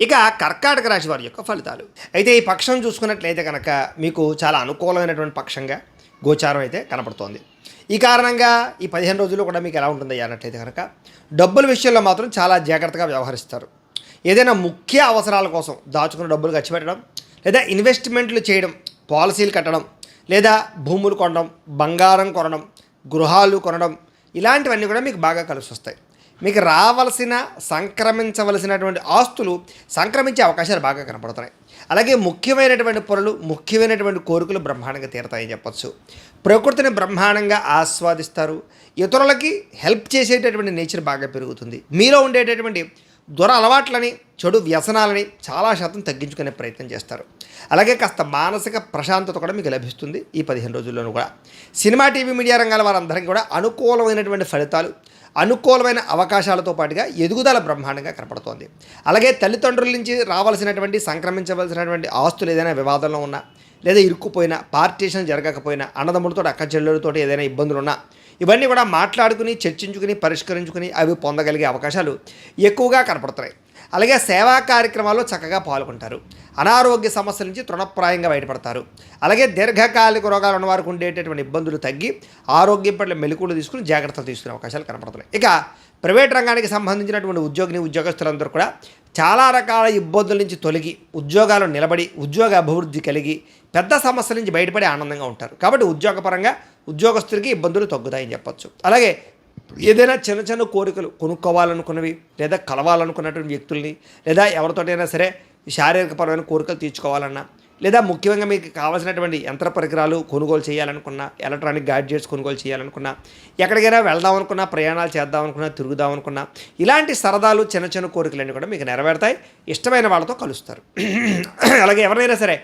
ఇక కర్కాటక రాశి వారి యొక్క ఫలితాలు అయితే ఈ పక్షం చూసుకున్నట్లయితే కనుక మీకు చాలా అనుకూలమైనటువంటి పక్షంగా గోచారం అయితే కనపడుతోంది. ఈ కారణంగా ఈ 15 రోజుల్లో కూడా మీకు ఎలా ఉంటుంది అన్నట్లయితే కనుక డబ్బుల విషయంలో మాత్రం చాలా జాగ్రత్తగా వ్యవహరిస్తారు. ఏదైనా ముఖ్య అవసరాల కోసం దాచుకున్న డబ్బులు ఖర్చు పెట్టడం, లేదా ఇన్వెస్ట్మెంట్లు చేయడం, పాలసీలు కట్టడం, లేదా భూములు కొనడం, బంగారం కొనడం, గృహాలు కొనడం, ఇలాంటివన్నీ కూడా మీకు బాగా కలిసి వస్తాయి. మీకు రావాల్సిన సంక్రమించవలసినటువంటి ఆస్తులు సంక్రమించే అవకాశాలు బాగా కనపడుతున్నాయి. అలాగే ముఖ్యమైనటువంటి పనులు, ముఖ్యమైనటువంటి కోరికలు బ్రహ్మాండంగా తీరతాయని చెప్పచ్చు. ప్రకృతిని బ్రహ్మాండంగా ఆస్వాదిస్తారు. ఇతరులకి హెల్ప్ చేసేటటువంటి నేచర్ బాగా పెరుగుతుంది. మీలో ఉండేటటువంటి దుర అలవాట్లని, చెడు వ్యసనాలని చాలా శాతం తగ్గించుకునే ప్రయత్నం చేస్తారు. అలాగే కాస్త మానసిక ప్రశాంతత కూడా మీకు లభిస్తుంది ఈ 15 రోజుల్లోనూ కూడా. సినిమా, టీవీ, మీడియా రంగాల వారందరికీ కూడా అనుకూలమైనటువంటి ఫలితాలు, అనుకూలమైన అవకాశాలతో పాటుగా ఎదుగుదల బ్రహ్మాండంగా కనపడుతోంది. అలాగే తల్లిదండ్రుల నుంచి రావాల్సినటువంటి సంక్రమించవలసినటువంటి ఆస్తులు ఏదైనా వివాదంలో ఉన్నా, లేదా ఇరుక్కుపోయినా, పార్టీషన్ జరగకపోయినా, అన్నదమ్ములతో అక్క చెల్లెలతో ఏదైనా ఇబ్బందులు ఉన్నా, ఇవన్నీ కూడా మాట్లాడుకుని, చర్చించుకుని, పరిష్కరించుకుని అవి పొందగలిగే అవకాశాలు ఎక్కువగా కనపడుతున్నాయి. అలాగే సేవా కార్యక్రమాల్లో చక్కగా పాల్గొంటారు. అనారోగ్య సమస్యల నుంచి తృణప్రాయంగా బయటపడతారు. అలాగే దీర్ఘకాలిక రోగాలు ఉన్నవారికి ఉండేటటువంటి ఇబ్బందులు తగ్గి ఆరోగ్యం పట్ల మెలకువలు తీసుకుని జాగ్రత్తలు తీసుకునే అవకాశాలు కనపడుతున్నాయి. ఇక ప్రైవేట్ రంగానికి సంబంధించినటువంటి ఉద్యోగస్తులందరూ కూడా చాలా రకాల ఇబ్బందుల నుంచి తొలగి, ఉద్యోగాలు నిలబడి, ఉద్యోగ అభివృద్ధి కలిగి, పెద్ద సమస్యల నుంచి బయటపడి ఆనందంగా ఉంటారు. కాబట్టి ఉద్యోగపరంగా ఉద్యోగస్తులకి ఇబ్బందులు తగ్గుతాయని చెప్పచ్చు. అలాగే ఏదైనా చిన్న చిన్న కోరికలు కొనుక్కోవాలనుకున్నవి, లేదా కలవాలనుకున్నటువంటి వ్యక్తుల్ని, లేదా ఎవరితోటైనా సరే శారీరకపరమైన కోరికలు తీర్చుకోవాలన్నా, లేదా ముఖ్యంగా మీకు కావాల్సినటువంటి యంత్ర పరికరాలు కొనుగోలు చేయాలనుకున్నా, ఎలక్ట్రానిక్ గ్యాడ్జెట్స్ కొనుగోలు చేయాలనుకున్నా, ఎక్కడికైనా వెళ్దాం అనుకున్నా, ప్రయాణాలు చేద్దాం అనుకున్నా, తిరుగుదాం అనుకున్నా, ఇలాంటి సరదాలు, చిన్న చిన్న కోరికలన్నీ కూడా మీకు నెరవేరుతాయి. ఇష్టమైన వాళ్ళతో కలుస్తారు. అలాగే ఎవరైనా సరే